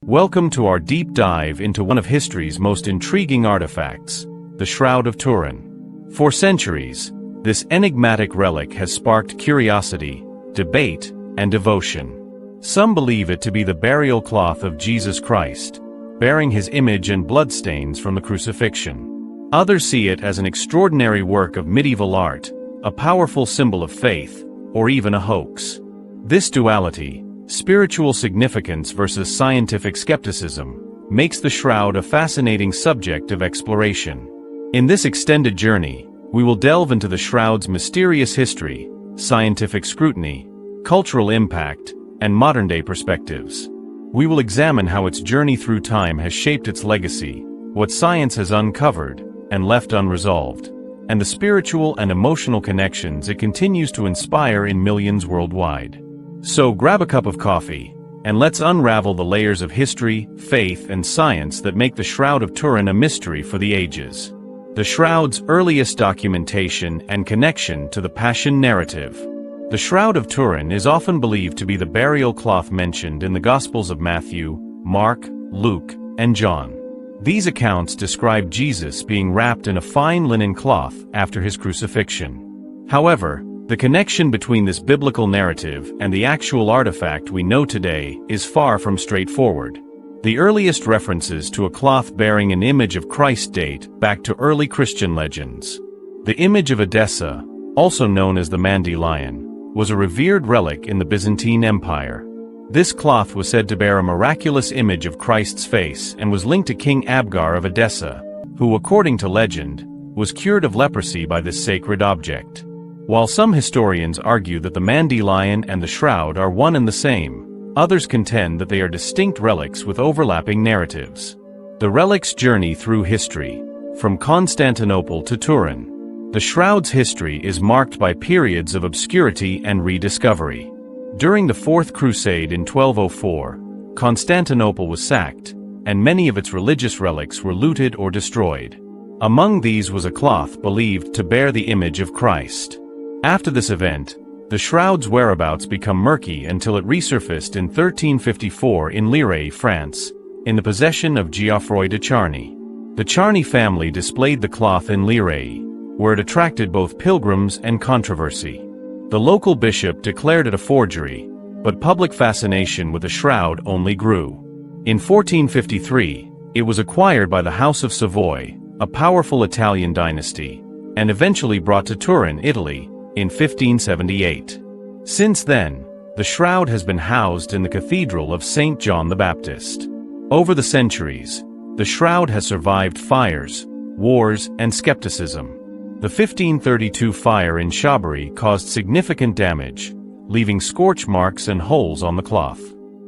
Welcome to our deep dive into one of history's most intriguing artifacts, the Shroud of Turin. For centuries, this enigmatic relic has sparked curiosity, debate, and devotion. Some believe it to be the burial cloth of Jesus Christ, bearing his image and bloodstains from the crucifixion. Others see it as an extraordinary work of medieval art, a powerful symbol of faith, or even a hoax. This duality, spiritual significance versus scientific skepticism, makes the shroud a fascinating subject of exploration. In this extended journey, we will delve into the shroud's mysterious history, scientific scrutiny, cultural impact, and modern-day perspectives. We will examine how its journey through time has shaped its legacy, what science has uncovered and left unresolved, and the spiritual and emotional connections it continues to inspire in millions worldwide. So grab a cup of coffee, and let's unravel the layers of history, faith, and science that make the Shroud of Turin a mystery for the ages. The Shroud's earliest documentation and connection to the Passion narrative. The Shroud of Turin is often believed to be the burial cloth mentioned in the Gospels of Matthew, Mark, Luke, and John. These accounts describe Jesus being wrapped in a fine linen cloth after his crucifixion. However, the connection between this biblical narrative and the actual artifact we know today is far from straightforward. The earliest references to a cloth bearing an image of Christ date back to early Christian legends. The image of Edessa, also known as the Mandi lion, was a revered relic in the Byzantine Empire. This cloth was said to bear a miraculous image of Christ's face and was linked to King Abgar of Edessa, who, according to legend, was cured of leprosy by this sacred object. While some historians argue that the Mandi lion and the shroud are one and the same, others contend that they are distinct relics with overlapping narratives. The relic's journey through history, from Constantinople to Turin. The shroud's history is marked by periods of obscurity and rediscovery. During the Fourth Crusade in 1204, Constantinople was sacked, and many of its religious relics were looted or destroyed. Among these was a cloth believed to bear the image of Christ. After this event, the shroud's whereabouts become murky until it resurfaced in 1354 in Lirey, France, in the possession of Geoffroy de Charny. The Charny family displayed the cloth in Lirey, where it attracted both pilgrims and controversy. The local bishop declared it a forgery, but public fascination with the shroud only grew. In 1453, it was acquired by the House of Savoy, a powerful Italian dynasty, and eventually brought to Turin, Italy, in 1578. Since then, the shroud has been housed in the Cathedral of St. John the Baptist. Over the centuries, the shroud has survived fires, wars, and skepticism. The 1532 fire in Chaburi caused significant damage, leaving scorch marks and holes on the cloth.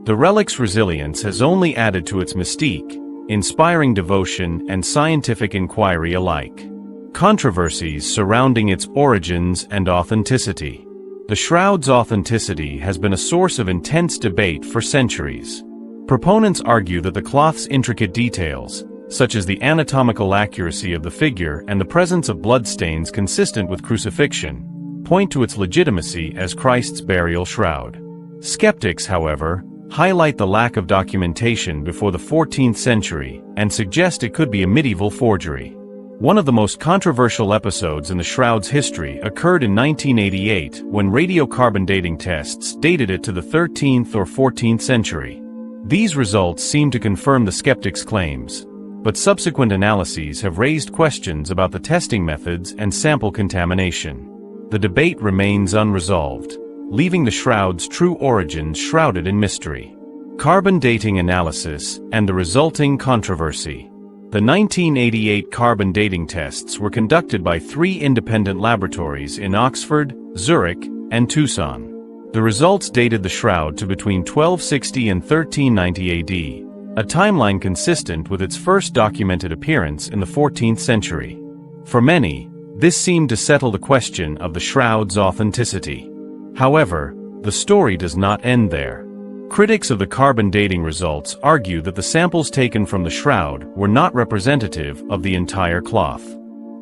The relic's resilience has only added to its mystique, inspiring devotion and scientific inquiry alike. Controversies surrounding its origins and authenticity. The shroud's authenticity has been a source of intense debate for centuries. Proponents argue that the cloth's intricate details, such as the anatomical accuracy of the figure and the presence of bloodstains consistent with crucifixion, point to its legitimacy as Christ's burial shroud. Skeptics, however, highlight the lack of documentation before the 14th century and suggest it could be a medieval forgery. One of the most controversial episodes in the shroud's history occurred in 1988 when radiocarbon dating tests dated it to the 13th or 14th century. These results seem to confirm the skeptics' claims, but subsequent analyses have raised questions about the testing methods and sample contamination. The debate remains unresolved, leaving the shroud's true origins shrouded in mystery. Carbon dating analysis and the resulting controversy. The 1988 carbon dating tests were conducted by 3 independent laboratories in Oxford, Zurich, and Tucson. The results dated the shroud to between 1260 and 1390 AD, a timeline consistent with its first documented appearance in the 14th century. For many, this seemed to settle the question of the shroud's authenticity. However, the story does not end there. Critics of the carbon dating results argue that the samples taken from the shroud were not representative of the entire cloth.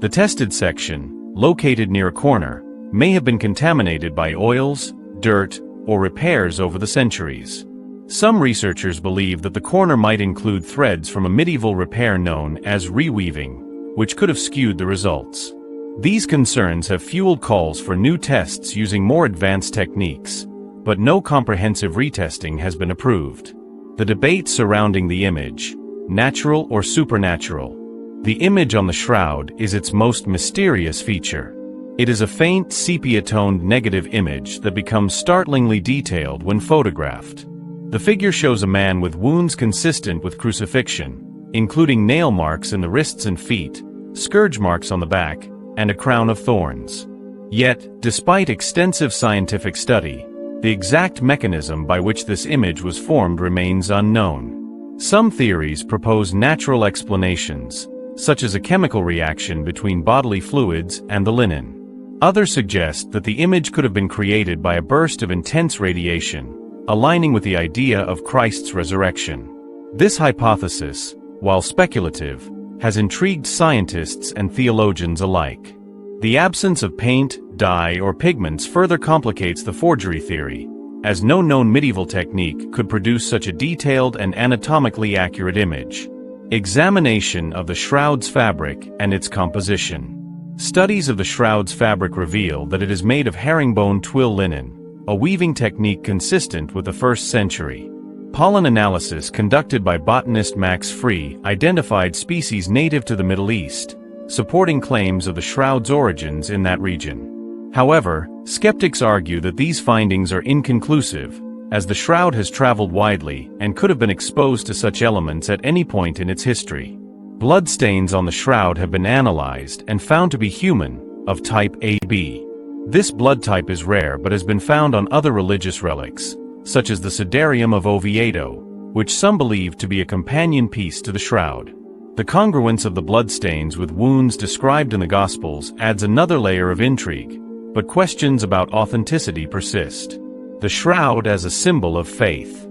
The tested section, located near a corner, may have been contaminated by oils, dirt, or repairs over the centuries. Some researchers believe that the corner might include threads from a medieval repair known as reweaving, which could have skewed the results. These concerns have fueled calls for new tests using more advanced techniques, but no comprehensive retesting has been approved. The debate surrounding the image, natural or supernatural. The image on the shroud is its most mysterious feature. It is a faint, sepia-toned negative image that becomes startlingly detailed when photographed. The figure shows a man with wounds consistent with crucifixion, including nail marks in the wrists and feet, scourge marks on the back, and a crown of thorns. Yet, despite extensive scientific study, the exact mechanism by which this image was formed remains unknown. Some theories propose natural explanations, such as a chemical reaction between bodily fluids and the linen. Others suggest that the image could have been created by a burst of intense radiation, aligning with the idea of Christ's resurrection. This hypothesis, while speculative, has intrigued scientists and theologians alike. The absence of paint, dye, or pigments further complicates the forgery theory, as no known medieval technique could produce such a detailed and anatomically accurate image. Examination of the shroud's fabric and its composition. Studies of the shroud's fabric reveal that it is made of herringbone twill linen, a weaving technique consistent with the 1st century. Pollen analysis conducted by botanist Max Free identified species native to the Middle East, supporting claims of the shroud's origins in that region. However, skeptics argue that these findings are inconclusive, as the shroud has traveled widely and could have been exposed to such elements at any point in its history. Bloodstains on the shroud have been analyzed and found to be human, of type AB. This blood type is rare but has been found on other religious relics, such as the Sudarium of Oviedo, which some believe to be a companion piece to the shroud. The congruence of the bloodstains with wounds described in the Gospels adds another layer of intrigue, but questions about authenticity persist. The shroud as a symbol of faith.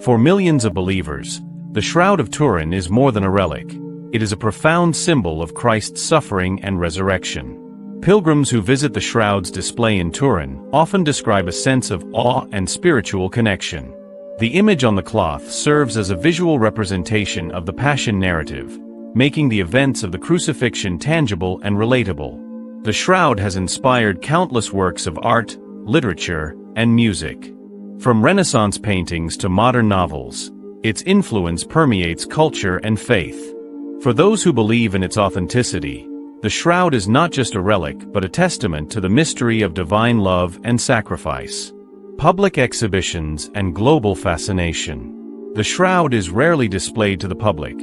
For millions of believers, the Shroud of Turin is more than a relic. It is a profound symbol of Christ's suffering and resurrection. Pilgrims who visit the shroud's display in Turin often describe a sense of awe and spiritual connection. The image on the cloth serves as a visual representation of the Passion narrative, making the events of the crucifixion tangible and relatable. The shroud has inspired countless works of art, literature, and music. From Renaissance paintings to modern novels, its influence permeates culture and faith. For those who believe in its authenticity, the shroud is not just a relic but a testament to the mystery of divine love and sacrifice. Public exhibitions and global fascination. The shroud is rarely displayed to the public,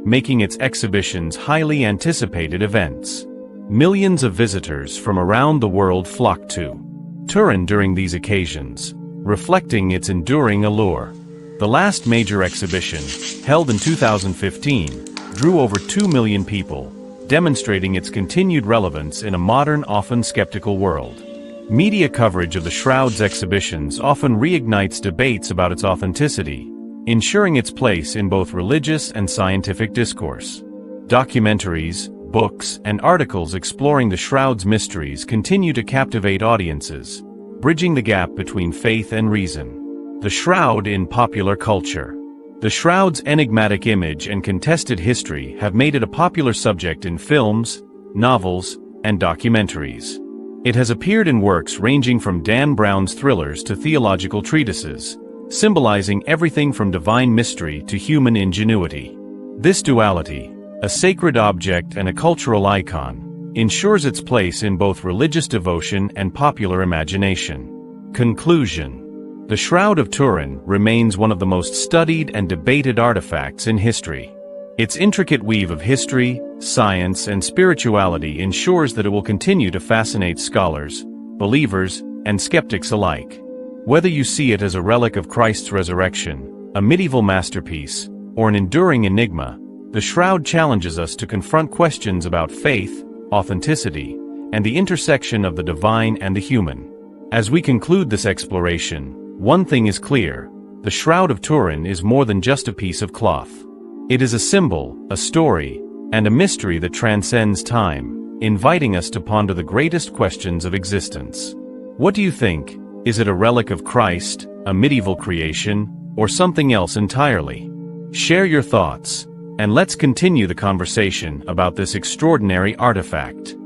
making its exhibitions highly anticipated events. Millions of visitors from around the world flock to Turin during these occasions, reflecting its enduring allure. The last major exhibition, held in 2015, drew over 2 million people, demonstrating its continued relevance in a modern, often skeptical world. Media coverage of the shroud's exhibitions often reignites debates about its authenticity, ensuring its place in both religious and scientific discourse. Documentaries, books, and articles exploring the shroud's mysteries continue to captivate audiences, bridging the gap between faith and reason. The shroud in popular culture. The shroud's enigmatic image and contested history have made it a popular subject in films, novels, and documentaries. It has appeared in works ranging from Dan Brown's thrillers to theological treatises, symbolizing everything from divine mystery to human ingenuity. This duality, a sacred object and a cultural icon, ensures its place in both religious devotion and popular imagination. Conclusion. The Shroud of Turin remains one of the most studied and debated artifacts in history. Its intricate weave of history, science, and spirituality ensures that it will continue to fascinate scholars, believers, and skeptics alike. Whether you see it as a relic of Christ's resurrection, a medieval masterpiece, or an enduring enigma, the shroud challenges us to confront questions about faith, authenticity, and the intersection of the divine and the human. As we conclude this exploration, one thing is clear: the Shroud of Turin is more than just a piece of cloth. It is a symbol, a story, and a mystery that transcends time, inviting us to ponder the greatest questions of existence. What do you think? Is it a relic of Christ, a medieval creation, or something else entirely? Share your thoughts, and let's continue the conversation about this extraordinary artifact.